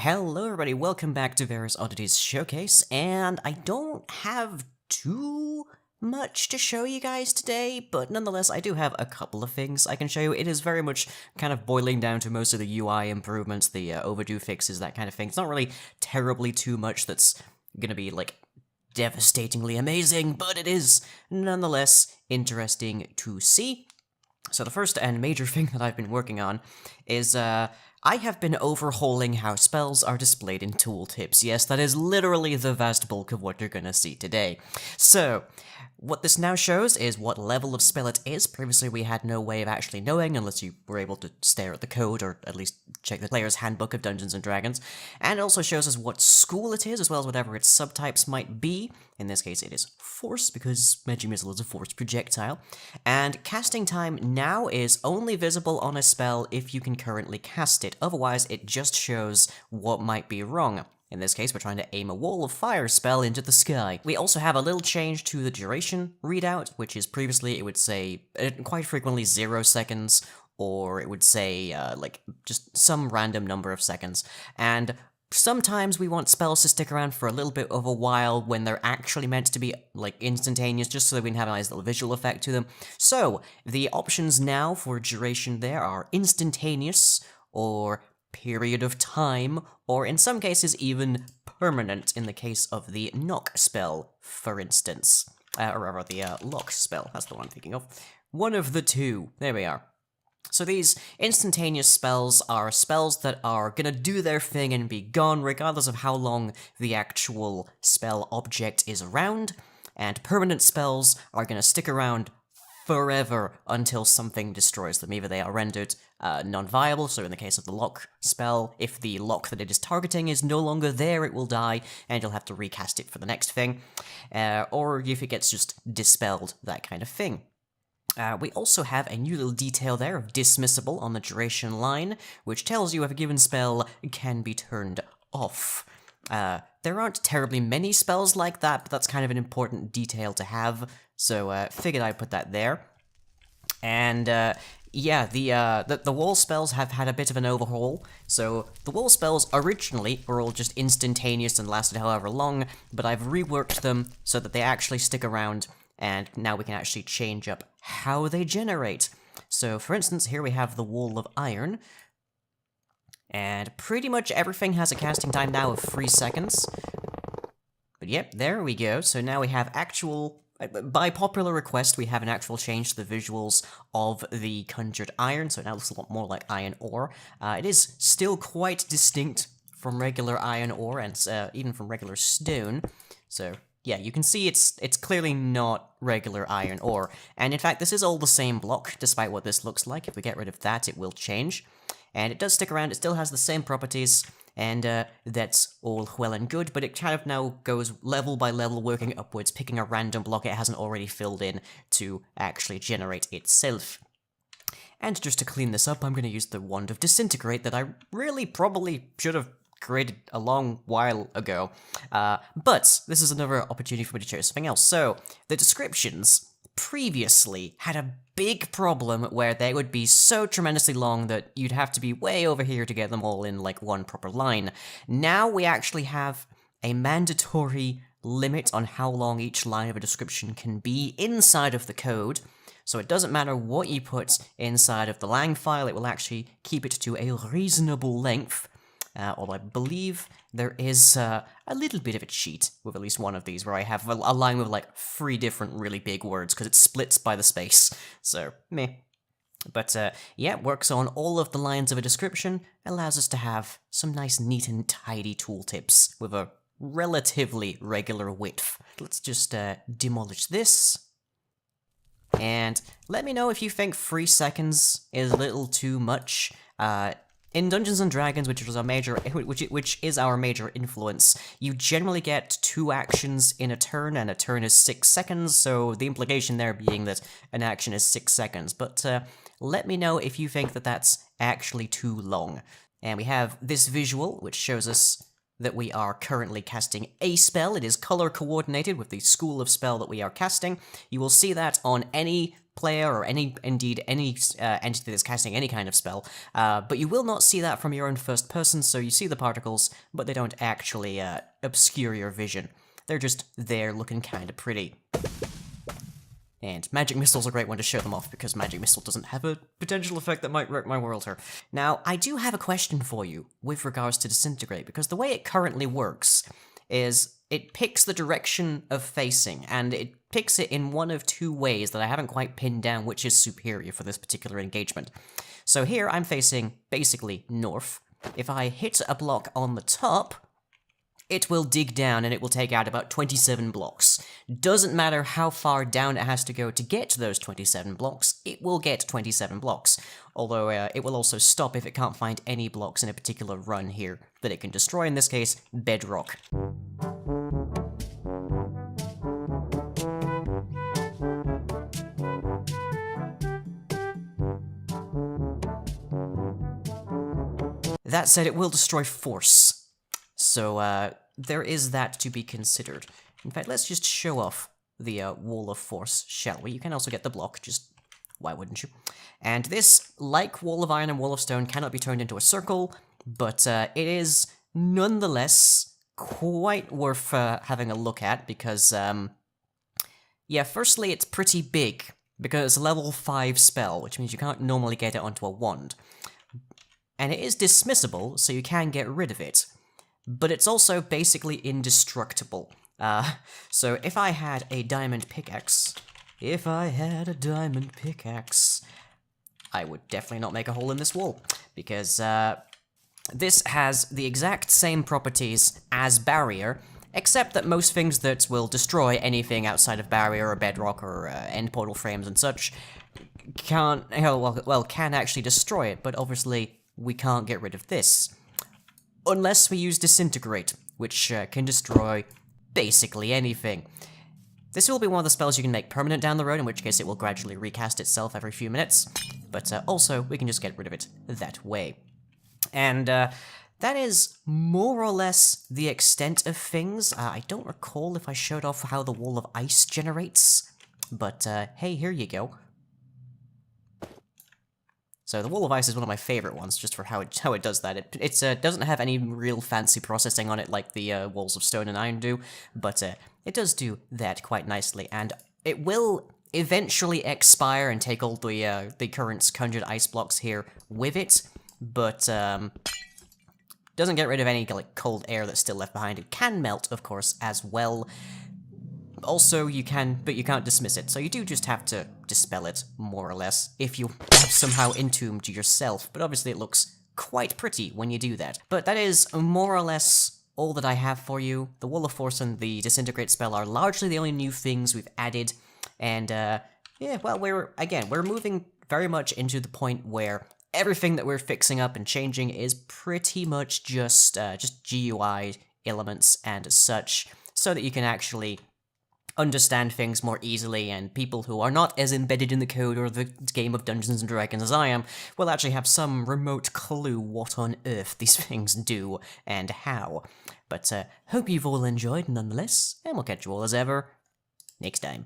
Hello everybody, welcome back to Various Oddities Showcase, and I don't have too much to show you guys today, but nonetheless I do have a couple of things I can show you. It is very much kind of boiling down to most of the UI improvements, the overdue fixes, that kind of thing. It's not really terribly too much that's gonna be, like, devastatingly amazing, but it is nonetheless interesting to see. So the first and major thing that I've been working on is, I have been overhauling how spells are displayed in tooltips. Yes, that is literally the vast bulk of what you're gonna see today. So, what this now shows is what level of spell it is. Previously we had no way of actually knowing unless you were able to stare at the code or at least check the player's handbook of Dungeons & Dragons. And it also shows us what school it is, as well as whatever its subtypes might be. In this case it is Force, because Magic Missile is a Force projectile. And casting time now is only visible on a spell if you can currently cast it. Otherwise it just shows what might be wrong. In this case, we're trying to aim a wall of fire spell into the sky. We also have a little change to the duration readout, which is previously it would say, quite frequently 0 seconds, or it would say, like, just some random number of seconds. And sometimes we want spells to stick around for a little bit of a while when they're actually meant to be, like, instantaneous, just so that we can have a nice little visual effect to them. So, the options now for duration there are instantaneous, or period of time, or in some cases even permanent in the case of the knock spell, for instance. Or rather, the lock spell, that's the one I'm thinking of. One of the two, there we are. So these instantaneous spells are spells that are gonna do their thing and be gone regardless of how long the actual spell object is around, and permanent spells are gonna stick around forever until something destroys them. Either they are rendered non-viable, so in the case of the lock spell, if the lock that it is targeting is no longer there, it will die, and you'll have to recast it for the next thing, or if it gets just dispelled, that kind of thing. We also have a new little detail there of dismissible on the duration line, which tells you if a given spell can be turned off. There aren't terribly many spells like that, but that's kind of an important detail to have, so figured I'd put that there. And yeah, the wall spells have had a bit of an overhaul. So the wall spells originally were all just instantaneous and lasted however long, but I've reworked them so that they actually stick around, and now we can actually change up how they generate. So for instance, here we have the Wall of Iron, and pretty much everything has a casting time now of 3 seconds. But yep, there we go. So now we have actual, by popular request, we have an actual change to the visuals of the Conjured Iron, so it now looks a lot more like iron ore. It is still quite distinct from regular iron ore, and even from regular stone, so yeah, you can see it's clearly not regular iron ore. And in fact, this is all the same block, despite what this looks like. If we get rid of that, it will change. And it does stick around, it still has the same properties, and that's all well and good, but it kind of now goes level by level, working upwards, picking a random block it hasn't already filled in to actually generate itself. And just to clean this up, I'm going to use the Wand of Disintegrate that I really probably should have created a long while ago. But this is another opportunity for me to show something else. So, the descriptions previously had a big problem where they would be so tremendously long that you'd have to be way over here to get them all in, like, one proper line. Now we actually have a mandatory limit on how long each line of a description can be inside of the code, so it doesn't matter what you put inside of the lang file, it will actually keep it to a reasonable length. Although I believe there is a little bit of a cheat with at least one of these, where I have a line with like 3 different really big words, because it splits by the space, so meh. But yeah, it works on all of the lines of a description, allows us to have some nice neat and tidy tooltips with a relatively regular width. Let's just demolish this. And let me know if you think 3 seconds is a little too much. In Dungeons & Dragons, which is our major influence, you generally get 2 actions in a turn, and a turn is 6 seconds, so the implication there being that an action is 6 seconds. But let me know if you think that that's actually too long. And we have this visual, which shows us that we are currently casting a spell. It is color coordinated with the school of spell that we are casting. You will see that on any player or indeed any entity that's casting any kind of spell, but you will not see that from your own first person, so you see the particles, but they don't actually obscure your vision. They're just there looking kind of pretty. And Magic Missile's a great one to show them off, because Magic Missile doesn't have a potential effect that might wreck my world here. Now, I do have a question for you with regards to Disintegrate, because the way it currently works is it picks the direction of facing, and it picks it in one of two ways that I haven't quite pinned down which is superior for this particular engagement. So here I'm facing basically north. If I hit a block on the top, it will dig down and it will take out about 27 blocks. Doesn't matter how far down it has to go to get to those 27 blocks, it will get 27 blocks. Although it will also stop if it can't find any blocks in a particular run here that it can destroy, in this case, bedrock. That said, it will destroy force. So, there is that to be considered. In fact, let's just show off the Wall of Force, shall we? You can also get the block, just why wouldn't you? And this, like Wall of Iron and Wall of Stone, cannot be turned into a circle, but it is nonetheless quite worth having a look at, because, yeah, firstly, it's pretty big, because it's a level 5 spell, which means you can't normally get it onto a wand. And it is dismissible, so you can get rid of it. But it's also basically indestructible. So if I had a diamond pickaxe, I would definitely not make a hole in this wall, because this has the exact same properties as barrier, except that most things that will destroy anything outside of barrier or bedrock or end portal frames and such can't, can actually destroy it, but obviously we can't get rid of this. Unless we use Disintegrate, which can destroy basically anything. This will be one of the spells you can make permanent down the road, in which case it will gradually recast itself every few minutes, but also we can just get rid of it that way. And that is more or less the extent of things. I don't recall if I showed off how the Wall of Ice generates, but hey, here you go. So the Wall of Ice is one of my favorite ones, just for how it does that. It doesn't have any real fancy processing on it like the Walls of Stone and Iron do, but it does do that quite nicely, and it will eventually expire and take all the current conjured ice blocks here with it, but doesn't get rid of any like cold air that's still left behind. It can melt, of course, as well. Also, you can, but you can't dismiss it, so you do just have to dispel it, more or less, if you have somehow entombed yourself, but obviously it looks quite pretty when you do that. But that is more or less all that I have for you. The Wall of Force and the Disintegrate spell are largely the only new things we've added, and yeah, well, we're moving very much into the point where everything that we're fixing up and changing is pretty much just GUI elements and such, so that you can actually understand things more easily, and people who are not as embedded in the code or the game of Dungeons & Dragons as I am will actually have some remote clue what on earth these things do and how. But hope you've all enjoyed nonetheless, and we'll catch you all as ever next time.